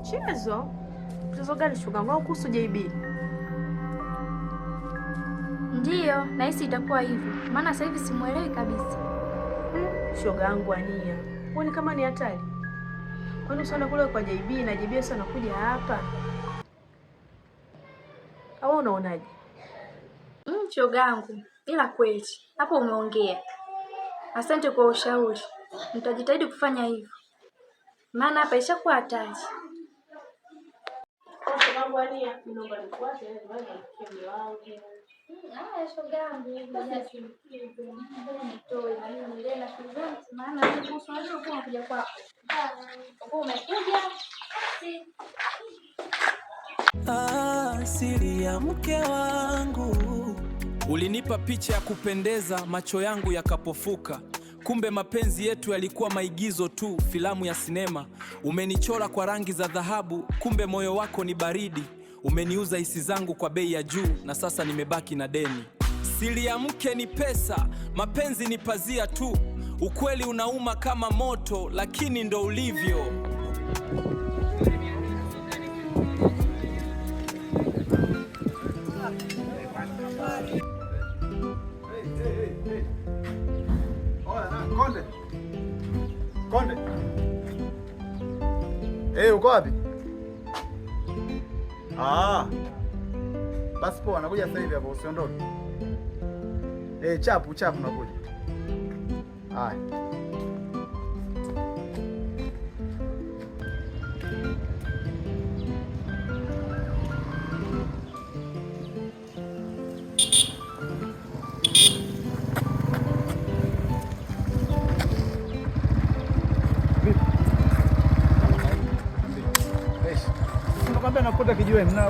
Mchezo? Mchezo gani shoga yangu, au kuhusu JB? Ndiyo, nahisi itakuwa hivyo. Maana sasa hivi simuelewi kabisa. Shoga yangu Ania, huoni kama ni hatari? Kwani usiona kule kwa JB na JB sasa anakuja hapa? Au unaonaje? Shoga yangu, ila kweli hapo umeongea. Asante kwa ushauri. Nitajitahidi kufanya hivyo. Maana hapa ishakuwa hatari. Shoga yangu Ania, naomba nikuache niweze kufikia wao. Shoga yangu, basi nitoe na mimi nile na shughuli zangu, maana mimi kuhusu unajua kwa kuja kwako. Kwa umekuja. Siri ya mke wangu. Ulinipa picha ya kupendeza, macho yangu yakapofuka. Kumbe mapenzi yetu yalikuwa maigizo tu, filamu ya sinema. Umenichora kwa rangi za dhahabu, kumbe moyo wako ni baridi. Umeniuza hisi zangu kwa bei ya juu, na sasa nimebaki na deni. Siri ya mke ni pesa, mapenzi ni pazia tu. Ukweli unauma kama moto, lakini ndo ulivyo. Konde. Uko wapi? Basi poa, nakuja sasa hivi hapo, usiondoke. Chapu nakuja. Haya. Nakuta kijiweni na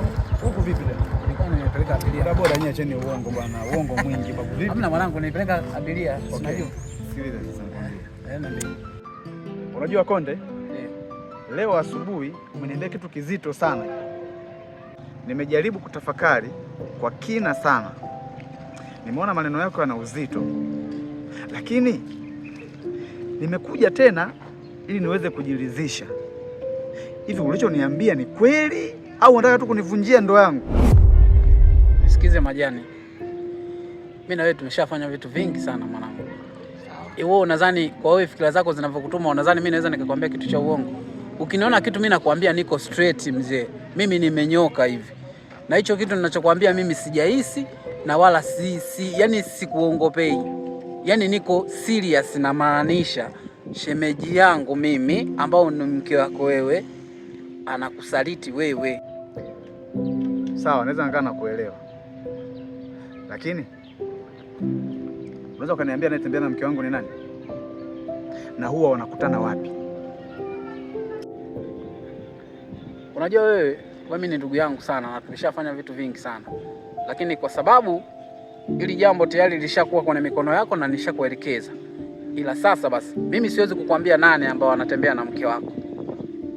huku vipi leo? Nilikuwa nimepeleka abiria. Bora nyie acheni uongo bwana. Uongo mwingi babu vipi? Hamna mwanangu, nilipeleka abiria. Unajua? Sikiliza sasa nikwambie. Ndio. Unajua Konde? Leo asubuhi umeniambia kitu kizito sana. Nimejaribu kutafakari kwa kina sana. Nimeona maneno yako yana uzito. Lakini nimekuja tena ili niweze kujiridhisha. Hivi ulichoniambia ni kweli au unataka tu kunivunjia ndoa yangu? Nisikize Majani. Mimi na wewe tumeshafanya vitu vingi sana mwanangu. Wewe unadhani kwa wewe fikra zako zinavyokutuma unadhani mimi naweza nikakwambia kitu cha uongo? Ukiniona kitu mimi nakwambia niko straight mzee. Mimi nimenyoka hivi. Na hicho kitu ninachokuambia mimi sijahisi na wala yani sikuongopei. Yani niko serious na maanisha shemeji yangu mimi ambao ni mke wako wewe anakusaliti wewe. Sawa, naweza nikaa nakuelewa. Lakini unaweza ukaniambia anayetembea na mke wangu ni nani? Na huwa wanakutana wapi? Unajua wewe mimi ni ndugu yangu sana na tumeshafanya vitu vingi sana. Lakini kwa sababu ili jambo tayari lishakuwa kwenye mikono yako na nishakuelekeza. Ila sasa basi mimi siwezi kukwambia nani ambao wanatembea na mke wako.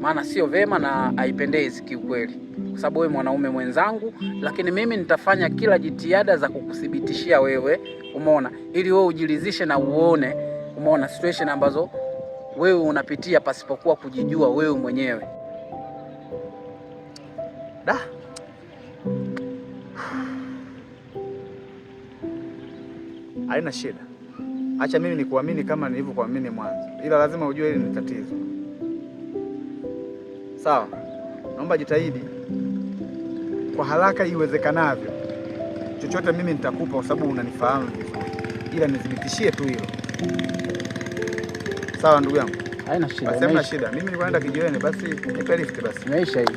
Maana sio vema na haipendezi kiukweli. Kwa sababu wewe mwanaume mwenzangu, lakini mimi nitafanya kila jitihada za kukuthibitishia wewe, umeona, ili wewe ujiridhishe na uone, umeona situation ambazo wewe unapitia pasipokuwa kujijua wewe mwenyewe. Da. Haina shida. Acha mimi nikuamini kama nilivyokuamini mwanzo. Ila lazima ujue hili ni tatizo. Sawa. Naomba jitahidi kwa haraka iwezekanavyo. Chochote mimi nitakupa kwa sababu unanifahamu vizuri. Ila nithibitishie tu hilo. Sawa ndugu yangu. Haina shida. Basi hamna shida. Mimi nilikuwa naenda kijiweni basi nipe lift basi. Maisha hii.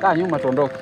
Kaa nyuma tuondoke.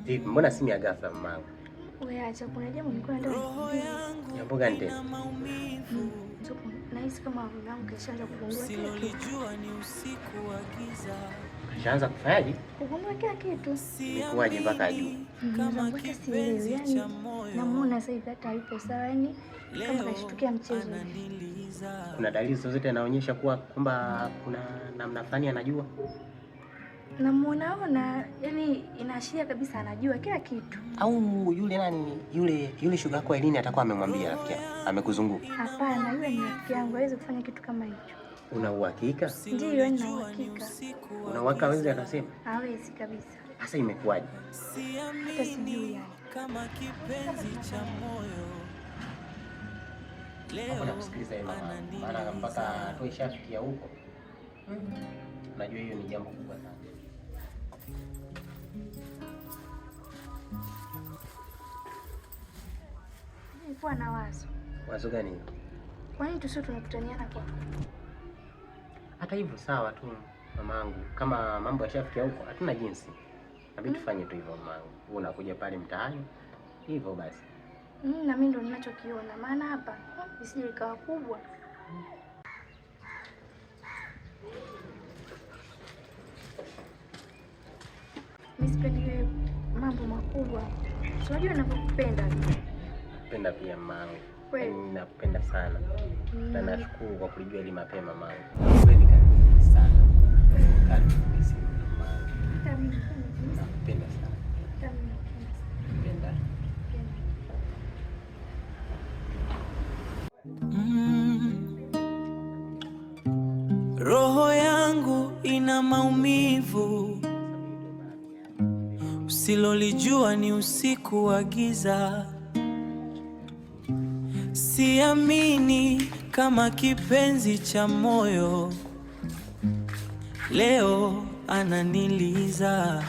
Vipi, mbona simu ya ghafla mamangu? Wewe acha, kuna jambo nilikuwa nataka kukuambia. Jambo gani tena? Nahisi kama mume wangu kashaanza kugundua kila kitu. Kashaanza kufanyaje? Kugundua kila kitu. Ilikuwaje mpaka ajue? Mbona sielewi, yani namuona sasa hivi hata yupo sawa, yani kama kashtukia mchezo. Kuna dalili zozote zinaonyesha kwamba kuna namna fulani anajua? Namuona, yani inaashiria kabisa anajua kila kitu. Au yule nani, yule shoga yako Elini atakuwa amemwambia rafiki yake, amekuzunguka? Hapana, yule ni rafiki yangu, hawezi kufanya kitu kama hicho. Una uhakika? Ndio, nina uhakika. Una uhakika hawezi akasema? Hawezi kabisa. Sasa imekuwaje? Hata sijui yani. Kama kipenzi cha moyo. Leo kusikiliza yeye mama, maana mpaka tuishafikia huko. Najua hiyo ni jambo kubwa sana. Nilikuwa na wazo. Wazo gani hilo? Kwa nini tusio tunakutaniana kwa? Hata hivyo sawa tu mamangu, kama mambo yashafikia huko hatuna jinsi. Nabidi tufanye tu hivyo mamangu. Wewe unakuja pale mtaani hivyo basi. Na mimi ndo ninachokiona, maana hapa isije ikawa kubwa. Mimi sipendi mambo makubwa. Unajua ninakupenda. Napenda pia mamangu. Kweli ninapenda sana. Na nashukuru kwa kulijua hili mapema mamangu. Wewe ni karibu sana. Karibu sana mamangu. Napenda sana. Napenda. Roho yangu ina maumivu, usilolijua ni usiku wa giza. Siamini kama kipenzi cha moyo leo ananiliza.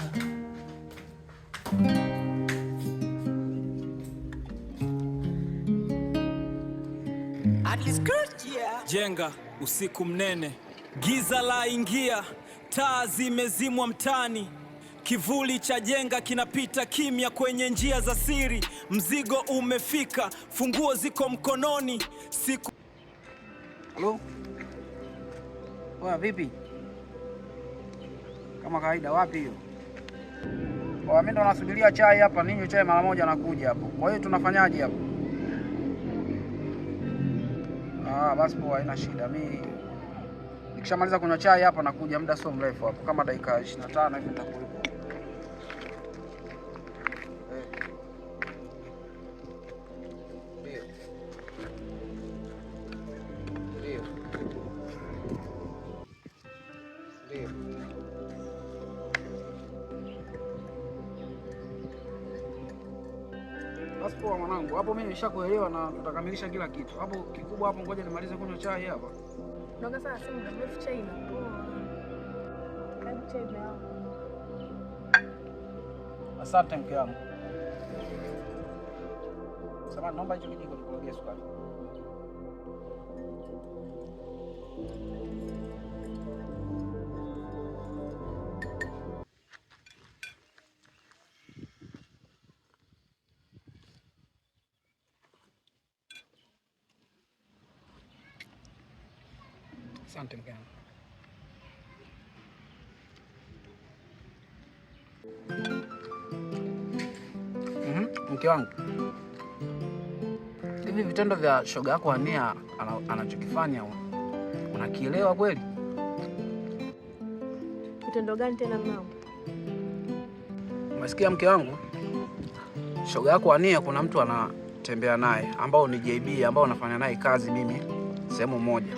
Jenga usiku mnene, giza la ingia, taa zimezimwa mtani, kivuli cha jenga kinapita kimya kwenye njia za siri. Mzigo umefika, funguo ziko mkononi. Siku Halo? Wewe vipi? Kama kawaida, wapi hiyo? Mimi ndo nasubiria chai hapa, ninywe chai mara moja nakuja hapo. Kwa hiyo tunafanyaje hapo? Basi poa, haina shida. Mimi nikishamaliza kunywa chai hapa nakuja, muda sio mrefu hapo, kama dakika 25 hivi nitakuwepo. Basi poa mwanangu, hapo mimi nishakuelewa na tutakamilisha kila kitu. Hapo kikubwa hapo, ngoja nimalize kunywa chai hapa. Ndoka sasa simu muda mrefu chai na poa. Karibu chai na. Asante mke wangu. Sasa naomba hicho kijiko nikorogee sukari. Asante mke wangu. Mke wangu, hivi vitendo vya shoga yako Ania anachokifanya unakielewa kweli? Vitendo gani tena mama? Umesikia mke wangu? Shoga yako Ania kuna mtu anatembea naye ambao ni JB, ambao anafanya naye kazi mimi sehemu moja.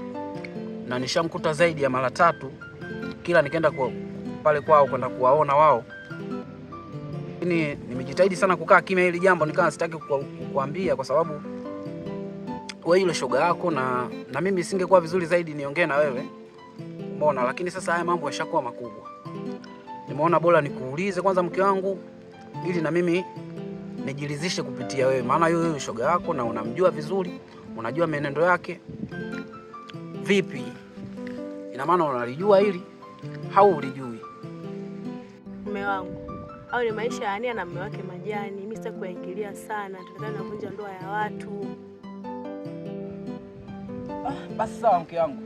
Na nishamkuta zaidi ya mara 3 kila nikaenda pale kwao kwenda kuwaona wao. Lakini nimejitahidi sana kukaa kimya hili jambo, nikawa sitaki kukuambia kwa sababu wewe yule shoga yako na mimi singekuwa vizuri zaidi niongee na wewe. Umeona, lakini sasa haya mambo yashakuwa makubwa. Nimeona bora nikuulize kwanza mke wangu ili na mimi nijiridhishe kupitia wewe, maana yeye shoga yako na unamjua vizuri, unajua menendo yake. Vipi? Ina maana unalijua hili au ulijui? Mume wangu, au ni maisha ya Ania na mume wake Majani. Mimi sitaki kuingilia sana, tutakana kuvunja ndoa ya watu. Basi sawa mke wangu.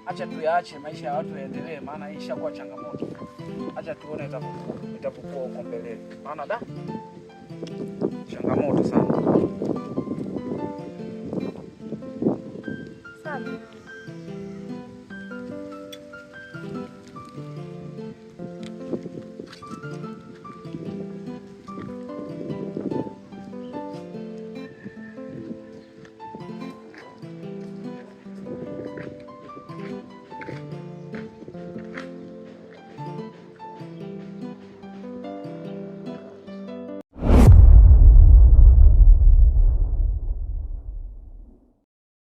Acha tuyaache maisha ya watu yaendelee, maana hii ishakuwa changamoto. Acha tuone itapokuwa huko mbele. Maana da changamoto sana. Sawa.